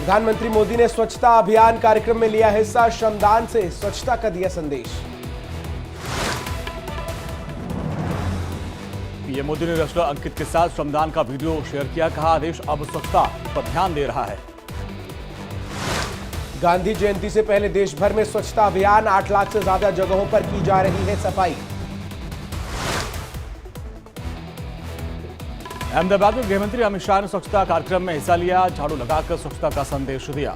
प्रधानमंत्री मोदी ने स्वच्छता अभियान कार्यक्रम में लिया हिस्सा। श्रमदान से स्वच्छता का दिया संदेश। पीएम मोदी ने रेसलर अंकित के साथ श्रमदान का वीडियो शेयर किया। कहा, देश अब स्वच्छता पर ध्यान दे रहा है। गांधी जयंती से पहले देश भर में स्वच्छता अभियान। 8 लाख से ज्यादा जगहों पर की जा रही है सफाई। अहमदाबाद में गृहमंत्री अमित शाह ने स्वच्छता कार्यक्रम में हिस्सा लिया। झाड़ू लगाकर स्वच्छता का संदेश दिया।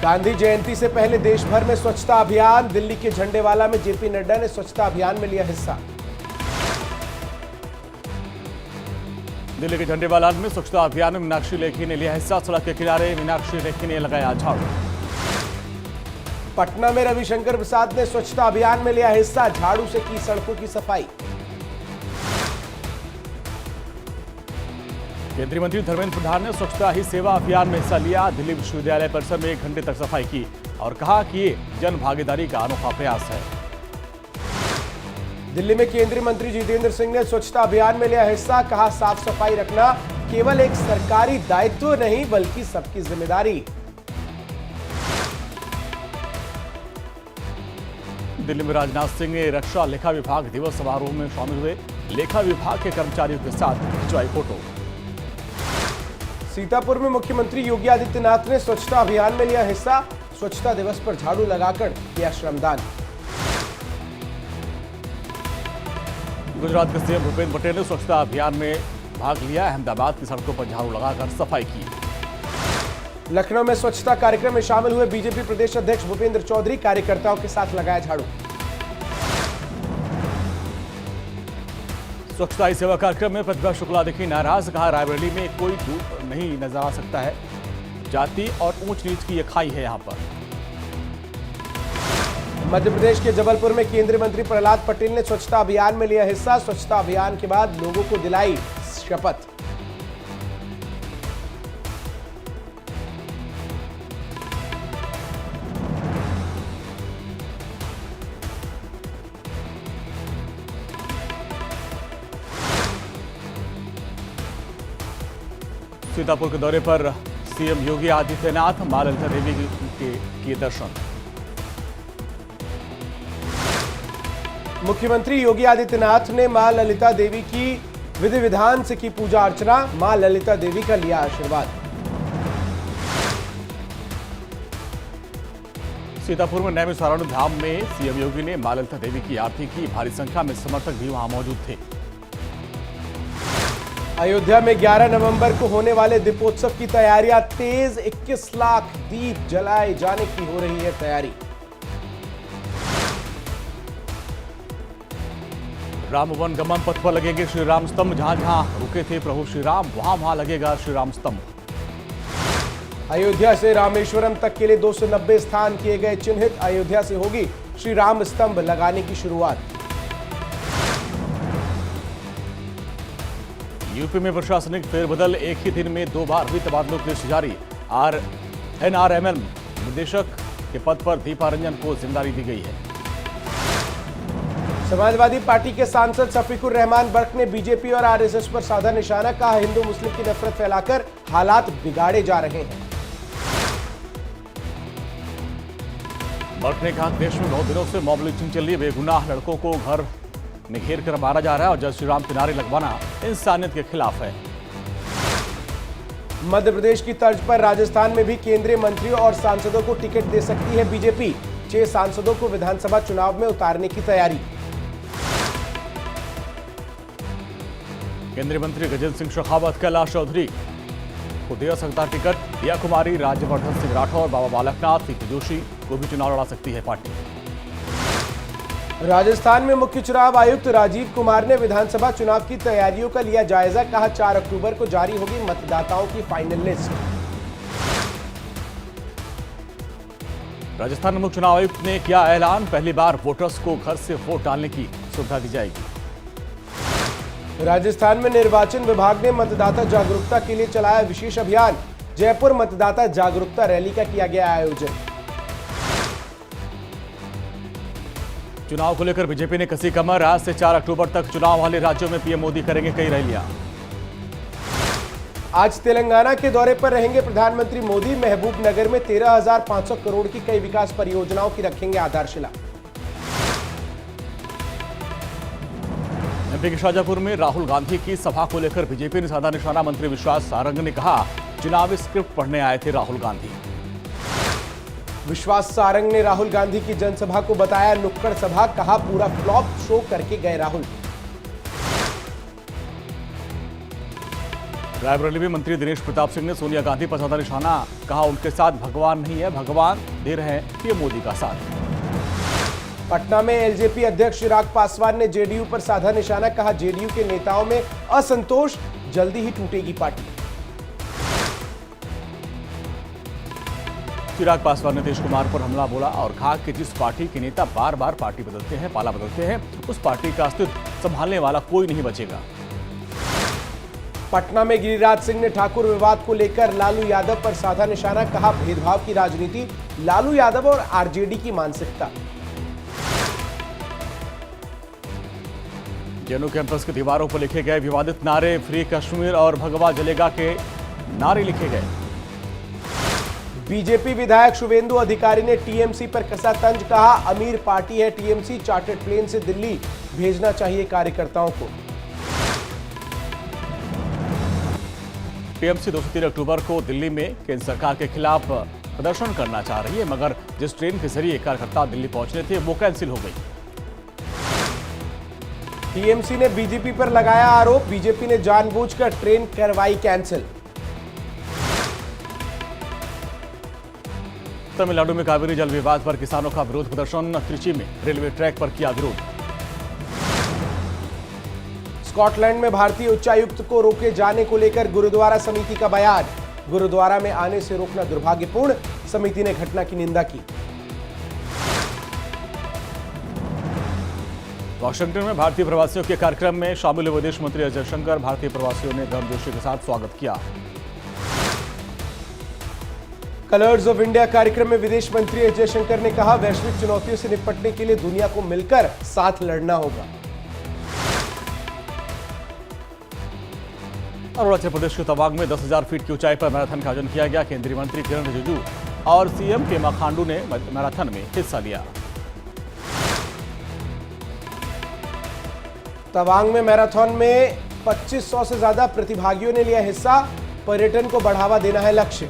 गांधी जयंती से पहले देश भर में स्वच्छता अभियान। दिल्ली के झंडेवाला में जेपी नड्डा ने स्वच्छता अभियान में लिया हिस्सा। दिल्ली के झंडेवाला में स्वच्छता अभियान में मीनाक्षी लेखी ने लिया हिस्सा। सड़क के किनारे मीनाक्षी लेखी ने लगाया झाड़ू। पटना में रविशंकर प्रसाद ने स्वच्छता अभियान में लिया हिस्सा। झाड़ू से की सड़कों की सफाई। केंद्रीय मंत्री धर्मेंद्र प्रधान ने स्वच्छता ही सेवा अभियान में हिस्सा लिया। दिल्ली विश्वविद्यालय परिसर में 1 घंटे तक सफाई की और कहा कि ये जन भागीदारी का अनोखा प्रयास है। दिल्ली में केंद्रीय मंत्री जितेंद्र सिंह ने स्वच्छता अभियान में लिया हिस्सा। कहा, साफ सफाई रखना केवल एक सरकारी दायित्व नहीं बल्कि सबकी जिम्मेदारी। दिल्ली में राजनाथ सिंह ने रक्षा लेखा विभाग दिवस समारोह में शामिल हुए। लेखा विभाग के कर्मचारियों के साथ खिंचवाई फोटो। सीतापुर में मुख्यमंत्री योगी आदित्यनाथ ने स्वच्छता अभियान में लिया हिस्सा। स्वच्छता दिवस पर झाड़ू लगाकर किया श्रमदान। गुजरात के सीएम भूपेंद्र पटेल ने स्वच्छता अभियान में भाग लिया। अहमदाबाद की सड़कों पर झाड़ू लगाकर सफाई की। लखनऊ में स्वच्छता कार्यक्रम में शामिल हुए बीजेपी प्रदेश अध्यक्ष भूपेंद्र चौधरी। कार्यकर्ताओं के साथ लगाया झाड़ू। स्वच्छता ही सेवा कार्यक्रम में प्रतिभा शुक्ला दिखी नाराज। कहा, रायबरेली में कोई धूप नहीं नजर आ सकता है। जाति और ऊंच नीच की ये खाई है यहां पर। मध्य प्रदेश के जबलपुर में केंद्रीय मंत्री प्रहलाद पटेल ने स्वच्छता अभियान में लिया हिस्सा। स्वच्छता अभियान के बाद लोगों को दिलाई शपथ। सीतापुर के दौरे पर सीएम योगी आदित्यनाथ मां ललिता देवी के किए दर्शन। मुख्यमंत्री योगी आदित्यनाथ ने मां ललिता देवी की विधि विधान से की पूजा अर्चना। मां ललिता देवी का लिया आशीर्वाद। सीतापुर में नैमिषारण्य धाम में सीएम योगी ने मां ललिता देवी की आरती की। भारी संख्या में समर्थक भी वहां मौजूद थे। अयोध्या में 11 नवंबर को होने वाले दीपोत्सव की तैयारियां तेज। 21 लाख दीप जलाए जाने की हो रही है तैयारी। रामवन गमन पथ पर लगेंगे श्री राम स्तंभ। जहां जहां रुके थे प्रभु श्री राम वहां वहां लगेगा श्री राम स्तंभ। अयोध्या से रामेश्वरम तक के लिए 290 स्थान किए गए चिन्हित। अयोध्या से होगी श्री राम स्तंभ लगाने की शुरुआत। यूपी में प्रशासनिक फेरबदल। एक ही दिन में 2 बार हुई तबादलों की लिस्ट जारी। एनआरएमएल निदेशक के पद पर दीपा रंजन को जिम्मेदारी दी गई है। समाजवादी पार्टी के सांसद शफीकुर रहमान बर्क ने बीजेपी और आरएसएस पर साधा निशाना। कहा, हिंदू मुस्लिम की नफरत फैलाकर हालात बिगाड़े जा रहे हैं। बर्क ने कहा, देश में बहुत दिनों से मॉब लिंचिंग चल रही है। बेगुनाह लड़कों को घर में घेर कर मारा जा रहा है और जय श्री राम के नारे लगवाना इंसानियत के खिलाफ है। मध्य प्रदेश की तर्ज पर राजस्थान में भी केंद्रीय मंत्रियों और सांसदों को टिकट दे सकती है बीजेपी। 6 सांसदों को विधानसभा चुनाव में उतारने की तैयारी। केंद्रीय मंत्री गजेंद्र सिंह शेखावत, कैलाश चौधरी को दे सकता टिकट। दिया कुमारी, राज्यवर्धन सिंह राठौर, बाबा बालकनाथ, सीपी जोशी को भी चुनाव लड़ा सकती है पार्टी। राजस्थान में मुख्य चुनाव आयुक्त राजीव कुमार ने विधानसभा चुनाव की तैयारियों का लिया जायजा। कहा, 4 अक्टूबर को जारी होगी मतदाताओं की फाइनल लिस्ट। राजस्थान मुख्य चुनाव आयुक्त ने किया ऐलान। पहली बार वोटर्स को घर से वोट डालने की सुविधा दी जाएगी। राजस्थान में निर्वाचन विभाग ने मतदाता जागरूकता के लिए चलाया विशेष अभियान। जयपुर मतदाता जागरूकता रैली का किया गया आयोजन। चुनाव को लेकर बीजेपी ने कसी कमर। आज से 4 अक्टूबर तक चुनाव वाले राज्यों में पीएम मोदी करेंगे कई रैलियां। आज तेलंगाना के दौरे पर रहेंगे प्रधानमंत्री मोदी। महबूब नगर में 13,500 करोड़ की कई विकास परियोजनाओं की रखेंगे आधारशिला। एमपी के शाजापुर में राहुल गांधी की सभा को लेकर बीजेपी ने साधा निशाना। मंत्री विश्वास सारंग ने कहा, चुनावी स्क्रिप्ट पढ़ने आए थे राहुल गांधी। विश्वास सारंग ने राहुल गांधी की जनसभा को बताया नुक्कड़ सभा, कहा पूरा फ्लॉप शो करके गए राहुल। रायबरेली में मंत्री दिनेश प्रताप सिंह ने सोनिया गांधी पर साधा निशाना, कहा उनके साथ भगवान नहीं है, भगवान दे रहे हैं पीएम मोदी का साथ। पटना में एलजेपी अध्यक्ष चिराग पासवान ने जेडीयू पर साधा निशाना, कहा जेडीयू के नेताओं में असंतोष, जल्दी ही टूटेगी पार्टी। चिराग पासवान ने नीतीश कुमार पर हमला बोला और कहा कि जिस पार्टी के नेता बार बार पार्टी बदलते हैं, पाला बदलते हैं, उस पार्टी का अस्तित्व संभालने वाला कोई नहीं बचेगा। पटना में गिरिराज सिंह ने ठाकुर विवाद को लेकर लालू यादव पर साधा निशाना, कहा भेदभाव की राजनीति लालू यादव और आरजेडी की मानसिकता। जेएनयू कैंपस की दीवारों पर लिखे गए विवादित नारे, फ्री कश्मीर और भगवा जलेगा के नारे लिखे गए। बीजेपी विधायक शुवेंदु अधिकारी ने टीएमसी पर कसा तंज, कहा अमीर पार्टी है टीएमसी, चार्टर्ड प्लेन से दिल्ली भेजना चाहिए कार्यकर्ताओं को। टीएमसी 203 अक्टूबर को दिल्ली में केंद्र सरकार के खिलाफ प्रदर्शन करना चाह रही है, मगर जिस ट्रेन के जरिए कार्यकर्ता दिल्ली पहुंचने थे वो कैंसिल हो गई। टीएमसी ने बीजेपी पर लगाया आरोप, बीजेपी ने जानबूझकर ट्रेन करवाई कैंसिल। तमिलनाडु में कावेरी जल विवाद पर किसानों का विरोध प्रदर्शन, त्रिची में रेलवे ट्रैक पर किया विरोध। स्कॉटलैंड में भारतीय उच्चायुक्त को रोके जाने को लेकर गुरुद्वारा समिति का बयान, गुरुद्वारा में आने से रोकना दुर्भाग्यपूर्ण, समिति ने घटना की निंदा की। वाशिंगटन में भारतीय प्रवासियों के कार्यक्रम में शामिल हुए विदेश मंत्री एस जयशंकर, भारतीय प्रवासियों ने गर्मजोशी के साथ स्वागत किया। कलर्स ऑफ इंडिया कार्यक्रम में विदेश मंत्री एस जयशंकर ने कहा वैश्विक चुनौतियों से निपटने के लिए दुनिया को मिलकर साथ लड़ना होगा। अरुणाचल प्रदेश के तवांग में 10,000 फीट की ऊंचाई पर मैराथन का आयोजन किया गया। केंद्रीय मंत्री किरण रिजिजू और सीएम पेमा खांडू ने मैराथन में हिस्सा लिया। तवांग में मैराथन में 2500 से ज्यादा प्रतिभागियों ने लिया हिस्सा, पर्यटन को बढ़ावा देना है लक्ष्य।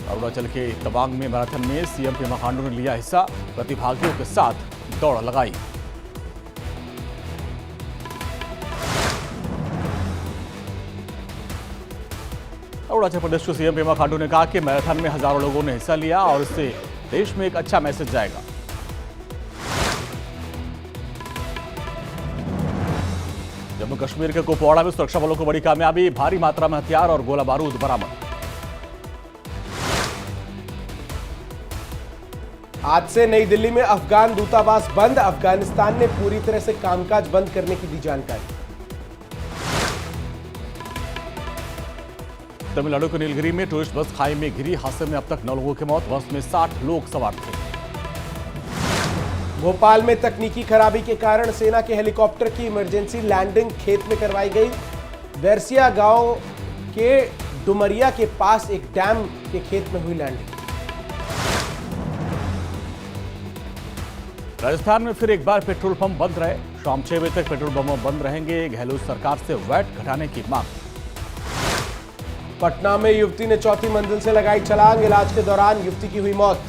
अरुणाचल के तवांग में मैराथन में सीएम पेमा खांडू ने लिया हिस्सा, प्रतिभागियों के साथ दौड़ लगाई। अरुणाचल प्रदेश के सीएम पेमा खांडू ने कहा कि मैराथन में हजारों लोगों ने हिस्सा लिया और इससे देश में एक अच्छा मैसेज जाएगा। जम्मू कश्मीर के कुपवाड़ा में सुरक्षा बलों को बड़ी कामयाबी, भारी मात्रा में हथियार और गोला बारूद बरामद। आज से नई दिल्ली में अफगान दूतावास बंद, अफगानिस्तान ने पूरी तरह से कामकाज बंद करने की दी जानकारी। तमिलनाडु के नीलगिरी में टूरिस्ट बस खाई में गिरी, हादसे में अब तक 9 लोगों की मौत, बस में 60 लोग सवार थे। भोपाल में तकनीकी खराबी के कारण सेना के हेलीकॉप्टर की इमरजेंसी लैंडिंग खेत में करवाई गई। वेरसिया गांव के डुमरिया के पास एक डैम के खेत में हुई लैंडिंग। राजस्थान में फिर एक बार पेट्रोल पंप बंद रहे, शाम 6 बजे तक पेट्रोल पंप बंद रहेंगे। गहलोत सरकार से वैट घटाने की मांग। पटना में युवती ने चौथी मंजिल से लगाई छलांग, इलाज के दौरान युवती की हुई मौत।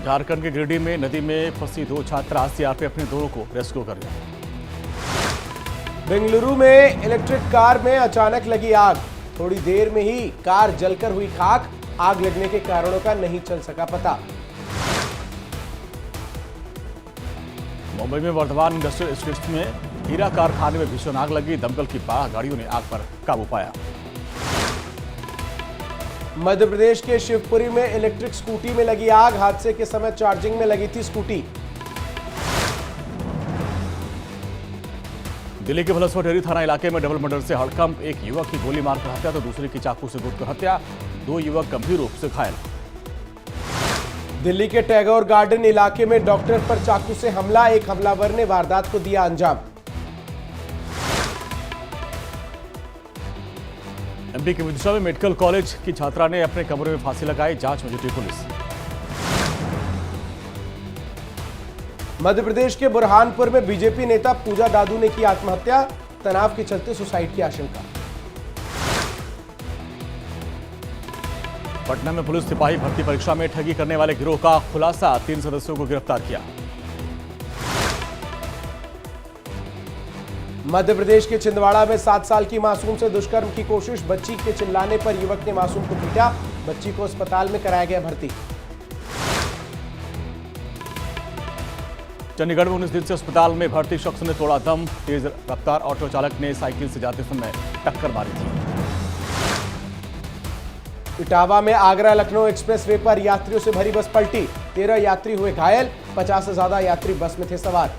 झारखंड के गिरिडीह में नदी में फंसी 2 छात्रा, सीआरपीएफ ने दोनों को रेस्क्यू कर लिया। बेंगलुरु में इलेक्ट्रिक कार में अचानक लगी आग, थोड़ी देर में ही कार जलकर हुई खाक, आग लगने के कारणों का नहीं चल सका पता। मुंबई में वर्धमान इंडस्ट्रियल एस्टेट्स में हीरा कारखाने में भीषण आग लगी, दमकल की 12 गाड़ियों ने आग पर काबू पाया। मध्य प्रदेश के शिवपुरी में इलेक्ट्रिक स्कूटी में लगी आग, हादसे के समय चार्जिंग में लगी थी स्कूटी। दिल्ली के भलसवा थाना इलाके में डबल मर्डर से हड़कंप, एक युवक की गोली मारकर हत्या तो दूसरे की चाकू से गोदकर हत्या, 2 युवक गंभीर रूप से घायल। दिल्ली के टैगोर गार्डन इलाके में डॉक्टर पर चाकू से हमला, एक हमलावर ने वारदात को दिया अंजाम। एमपी के विदिशा में मेडिकल कॉलेज की छात्रा ने अपने कमरे में फांसी लगाई, जांच में जुटी पुलिस। मध्य प्रदेश के बुरहानपुर में बीजेपी नेता पूजा दादू ने की आत्महत्या, तनाव के चलते सुसाइड की आशंका। पटना में पुलिस सिपाही भर्ती परीक्षा में ठगी करने वाले गिरोह का खुलासा, 3 सदस्यों को गिरफ्तार किया। मध्य प्रदेश के छिंदवाड़ा में 7 साल की मासूम से दुष्कर्म की कोशिश, बच्ची के चिल्लाने पर युवक ने मासूम को पीटा, बच्ची को अस्पताल में कराया गया भर्ती। चंडीगढ़ में 19 दिन से अस्पताल में भर्ती शख्स ने तोड़ा दम, तेज रफ्तार ऑटो चालक ने साइकिल से जाते समय टक्कर मारी थी। इटावा में आगरा लखनऊ एक्सप्रेसवे पर यात्रियों से भरी बस पलटी, 13 यात्री हुए घायल, 50 से ज्यादा यात्री बस में थे सवार।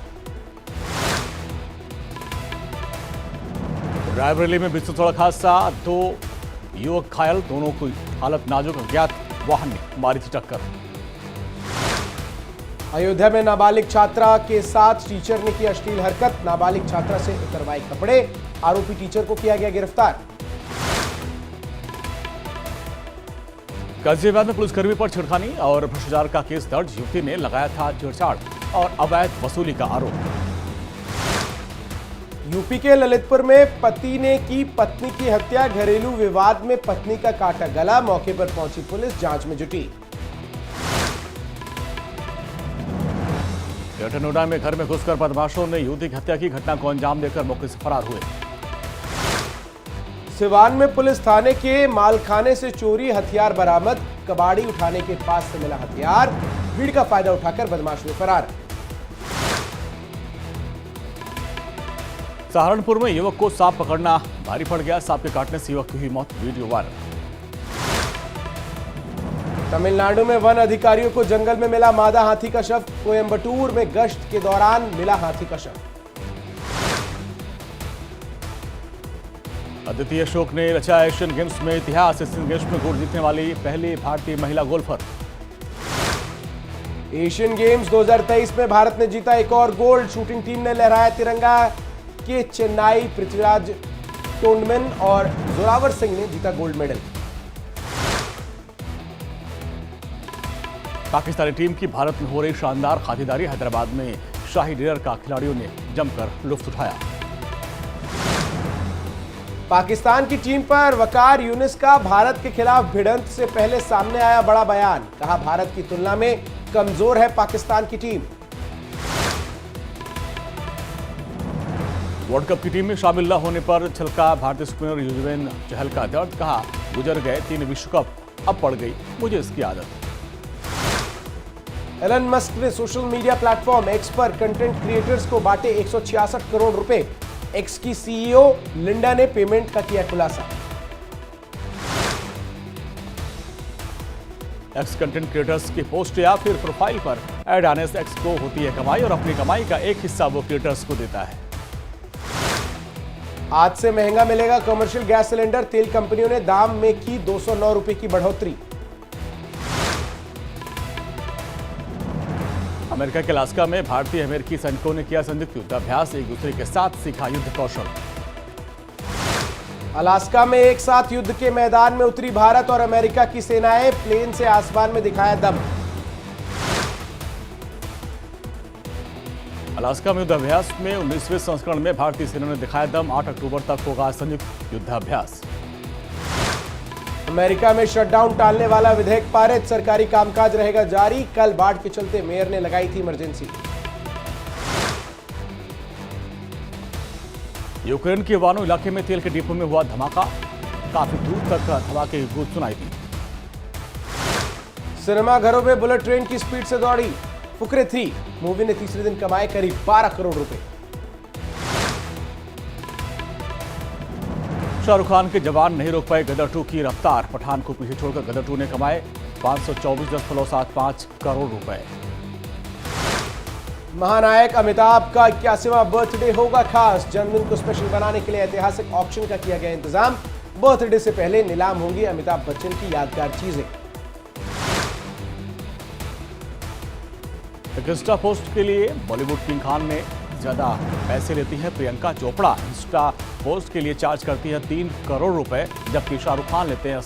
रायबरेली में विस्फोट सड़क हादसा, 2 युवक घायल, दोनों की हालत नाजुक, अज्ञात वाहन ने मारी थी टक्कर। अयोध्या में नाबालिग छात्रा के साथ टीचर ने की अश्लील हरकत, नाबालिग छात्रा से उतरवाए कपड़े, आरोपी टीचर को किया गया गिरफ्तार। गाजियाबाद में पुलिसकर्मी पर छेड़खानी और भ्रष्टाचार का केस दर्ज, युवती ने लगाया था छेड़छाड़ और अवैध वसूली का आरोप। यूपी के ललितपुर में पति ने की पत्नी की हत्या, घरेलू विवाद में पत्नी का काटा गला, मौके पर पहुंची पुलिस, जांच में जुटी। ग्रेटर नोएडा में घर में घुसकर बदमाशों ने युवती की हत्या की, घटना को अंजाम देकर मौके से फरार हुए। सिवान में पुलिस थाने के मालखाने से चोरी, हथियार बरामद, कबाड़ी उठाने के पास से मिला हथियार, भीड़ का फायदा उठाकर बदमाश हुए फरार। सहारनपुर में युवक को सांप पकड़ना भारी पड़ गया, सांप के काटने से युवक की हुई मौत, वीडियो वायरल। तमिलनाडु में वन अधिकारियों को जंगल में मिला मादा हाथी का शव, कोयंबटूर में गश्त के दौरान मिला हाथी का शव। अदिति अशोक ने रचा एशियन गेम्स में इतिहास, एशियन गेम्स में गोल्ड जीतने वाली पहली भारतीय महिला गोल्फर। एशियन गेम्स 2023 में भारत ने जीता एक और गोल्ड, शूटिंग टीम ने लहराया तिरंगा, के चेन्नई पृथ्वीराज टोंडमैन और जोरावर सिंह ने जीता गोल्ड मेडल। पाकिस्तानी टीम की भारत में हो रही शानदार खातिरदारी, हैदराबाद में शाही डिनर का खिलाड़ियों ने जमकर लुत्फ उठाया। पाकिस्तान की टीम पर वकार यूनिस का भारत के खिलाफ भिड़ंत से पहले सामने आया बड़ा बयान, कहा भारत की तुलना में कमजोर है पाकिस्तान की टीम। वर्ल्ड कप की टीम में शामिल न होने पर छलका भारतीय स्पिनर युजवेंद्र चहल का दर्द, कहा गुजर गए 3 विश्व कप, अब पड़ गई मुझे इसकी आदत। एलन मस्क ने सोशल मीडिया प्लेटफॉर्म एक्स पर कंटेंट क्रिएटर्स को बांटे 166 करोड़ रुपए, एक्स की सीईओ लिंडा ने पेमेंट का किया खुलासा। एक्स कंटेंट क्रिएटर्स की पोस्ट या फिर प्रोफाइल पर ऐड आने से एक्स को होती है कमाई और अपनी कमाई का एक हिस्सा वो क्रिएटर्स को देता है। आज से महंगा मिलेगा कमर्शियल गैस सिलेंडर, तेल कंपनियों ने दाम में की 209 रुपए की बढ़ोतरी। अमेरिका के अलास्का में भारतीय अमेरिकी सैनिकों ने किया संयुक्त युद्धाभ्यास, एक दूसरे के साथ सीखा युद्ध कौशल। अलास्का में एक साथ युद्ध के मैदान में उतरी भारत और अमेरिका की सेनाएं, प्लेन से आसमान में दिखाया दम। अलास्का में युद्धाभ्यास में 19वें संस्करण में भारतीय सेना ने दिखाया दम, 8 अक्टूबर तक होगा संयुक्त युद्धाभ्यास। अमेरिका में शटडाउन टालने वाला विधेयक पारित, सरकारी कामकाज रहेगा जारी, कल बाढ़ के चलते मेयर ने लगाई थी इमरजेंसी। यूक्रेन के वानो इलाके में तेल के डिपो में हुआ धमाका, काफी दूर तक धमाके की गूंज सुनाई दी। सिनेमा घरों में बुलेट ट्रेन की स्पीड से दौड़ी फुकरे 3 मूवी ने तीसरे दिन कमाए करीब 12 करोड़ रुपए। शाहरुख खान के जवान नहीं रोक पाए गदर 2 की रफ्तार, पठान को पीछे छोड़कर गदर 2 ने कमाए 524.75 करोड़ रुपए। महानायक अमिताभ का 81वां बर्थडे होगा खास, जन्मदिन को स्पेशल बनाने के लिए ऐतिहासिक ऑक्शन का किया गया इंतजाम, बर्थडे से पहले नीलाम होंगी अमिताभ बच्चन की यादगार चीजें। एक इंस्टा पोस्ट के लिए बॉलीवुड किंग खान में ज्यादा पैसे लेती है प्रियंका चोपड़ा। इंस्टा पोस्ट के लिए चार्ज करती है 3 करोड़ रुपए, जबकि शाहरुख खान लेते हैं